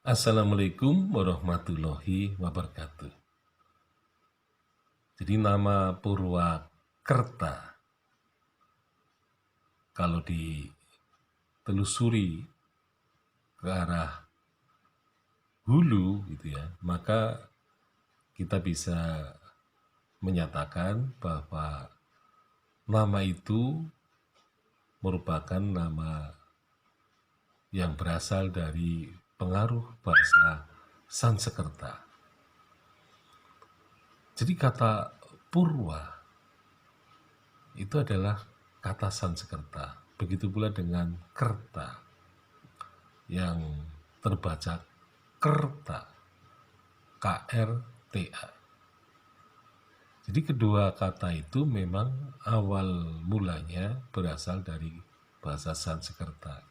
Assalamualaikum warahmatullahi wabarakatuh. Jadi nama Purwakerta, kalau ditelusuri ke arah hulu gitu ya, maka kita bisa menyatakan bahwa nama itu merupakan nama yang berasal dari pengaruh bahasa Sanskerta. Jadi kata Purwa itu adalah kata Sanskerta. Begitu pula dengan kerta yang terbaca kerta, KRTA. Jadi kedua kata itu memang awal mulanya berasal dari bahasa Sanskerta.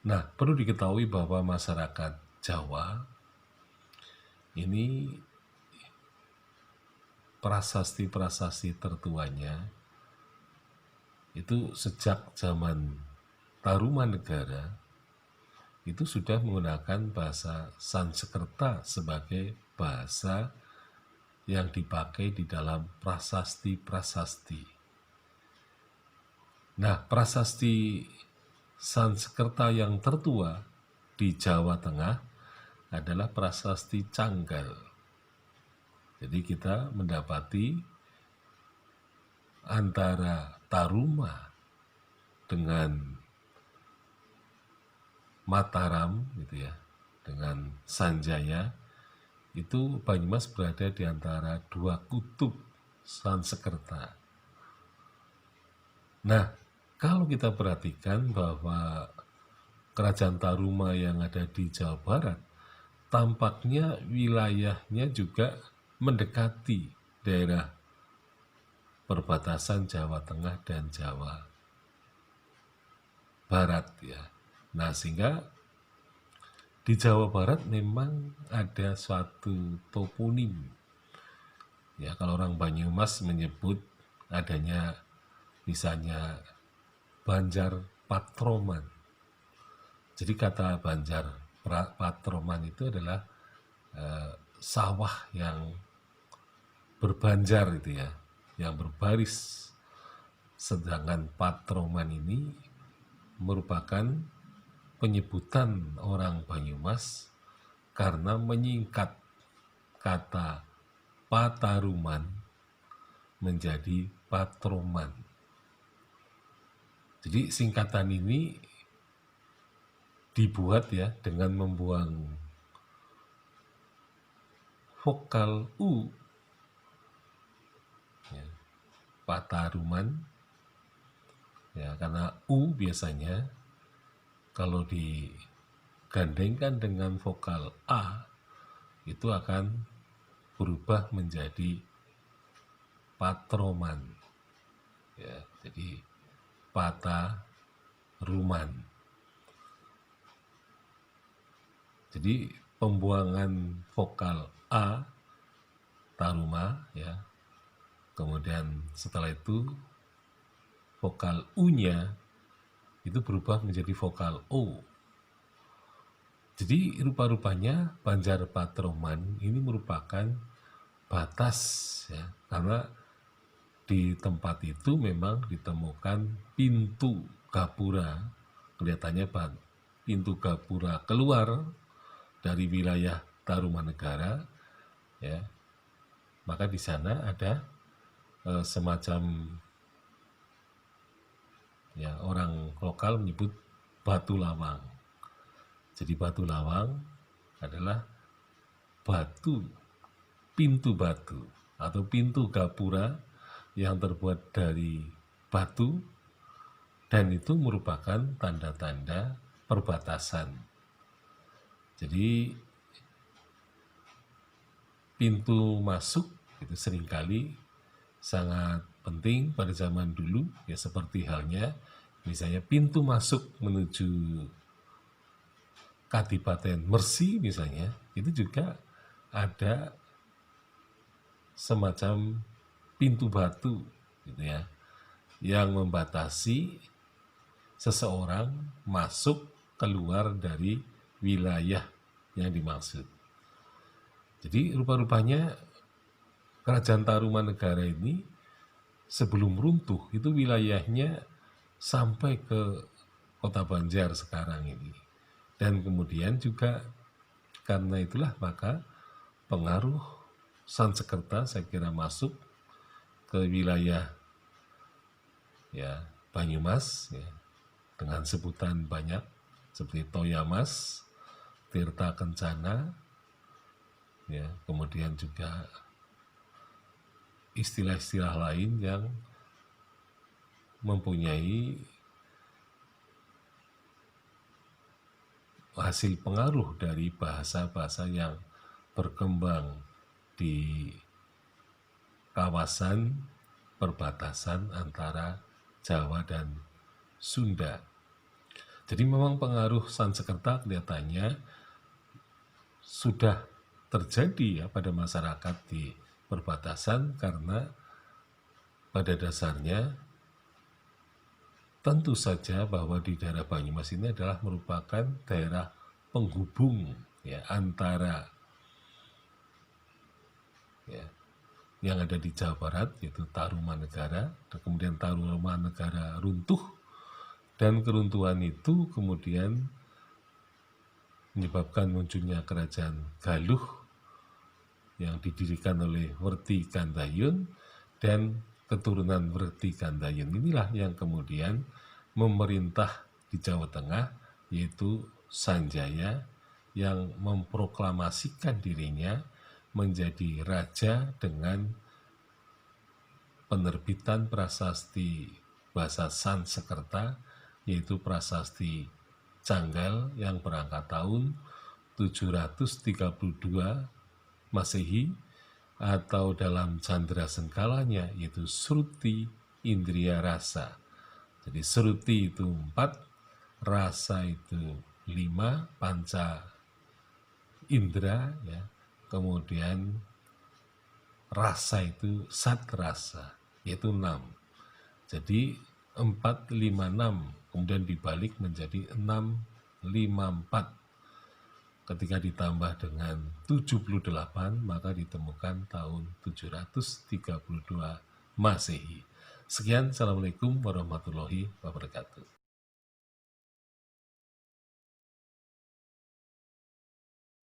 Nah, perlu diketahui bahwa masyarakat Jawa ini prasasti-prasasti tertuanya itu sejak zaman Tarumanegara itu sudah menggunakan bahasa Sanskerta sebagai bahasa yang dipakai di dalam prasasti-prasasti. Nah, prasasti Sanskerta yang tertua di Jawa Tengah adalah prasasti Canggal. Jadi kita mendapati antara Taruma dengan Mataram gitu ya, dengan Sanjaya, itu Banyumas berada di antara dua kutub Sanskerta. Nah, kalau kita perhatikan bahwa Kerajaan Taruma yang ada di Jawa Barat, tampaknya wilayahnya juga mendekati daerah perbatasan Jawa Tengah dan Jawa Barat ya. Nah, sehingga di Jawa Barat memang ada suatu toponim. Ya, kalau orang Banyumas menyebut adanya misalnya Banjar Patroman. Jadi kata Banjar Patroman itu adalah sawah yang berbanjar itu ya, yang berbaris. Sedangkan Patroman ini merupakan penyebutan orang Banyumas karena menyingkat kata Pataruman menjadi Patroman. Jadi singkatan ini dibuat ya dengan membuang vokal U ya, Pataruman ya, karena U biasanya kalau digandengkan dengan vokal A itu akan berubah menjadi Patroman ya, jadi Pataruman. Jadi pembuangan vokal A Taruma ya, kemudian setelah itu vokal U-nya itu berubah menjadi vokal O. Jadi rupa-rupanya Banjar Patroman ini merupakan batas ya, karena di tempat itu memang ditemukan pintu gapura, kelihatannya pintu gapura keluar dari wilayah Tarumanegara ya. Maka di sana ada semacam ya, orang lokal menyebut batu lawang. Jadi batu lawang adalah pintu batu atau pintu gapura yang terbuat dari batu, dan itu merupakan tanda-tanda perbatasan. Jadi pintu masuk itu seringkali sangat penting pada zaman dulu ya, seperti halnya misalnya pintu masuk menuju Kadipaten Mersi misalnya, itu juga ada semacam pintu batu gitu ya, yang membatasi seseorang masuk keluar dari wilayah yang dimaksud. Jadi rupa-rupanya Kerajaan Tarumanegara ini sebelum runtuh itu wilayahnya sampai ke Kota Banjar sekarang ini. Dan kemudian juga karena itulah maka pengaruh Sansekerta saya kira masuk ke wilayah ya Banyumas ya, dengan sebutan banyak seperti Toyamas, Tirta Kencana, ya, kemudian juga istilah-istilah lain yang mempunyai hasil pengaruh dari bahasa-bahasa yang berkembang di kawasan perbatasan antara Jawa dan Sunda. Jadi memang pengaruh Sansekerta kelihatannya sudah terjadi ya pada masyarakat di perbatasan karena pada dasarnya tentu saja bahwa di daerah Banyumas ini adalah merupakan daerah penghubung ya antara ya, yang ada di Jawa Barat yaitu Tarumanegara, dan kemudian Tarumanegara runtuh dan keruntuhan itu kemudian menyebabkan munculnya kerajaan Galuh yang didirikan oleh Werti Gandayun, dan keturunan Werti Gandayun inilah yang kemudian memerintah di Jawa Tengah, yaitu Sanjaya yang memproklamasikan dirinya menjadi raja dengan penerbitan prasasti bahasa Sansekerta, yaitu prasasti Canggal yang berangkat tahun 732 Masehi, atau dalam candra sengkalanya yaitu Sruti Indriya Rasa. Jadi Sruti itu 4, Rasa itu 5, Panca Indra ya. Kemudian Rasa itu Sat Rasa yaitu 6. Jadi 4, 5, 6 kemudian dibalik menjadi 6, 5, 4. Ketika ditambah dengan 78 maka ditemukan tahun 732 Masehi. Sekian, Assalamualaikum warahmatullahi wabarakatuh.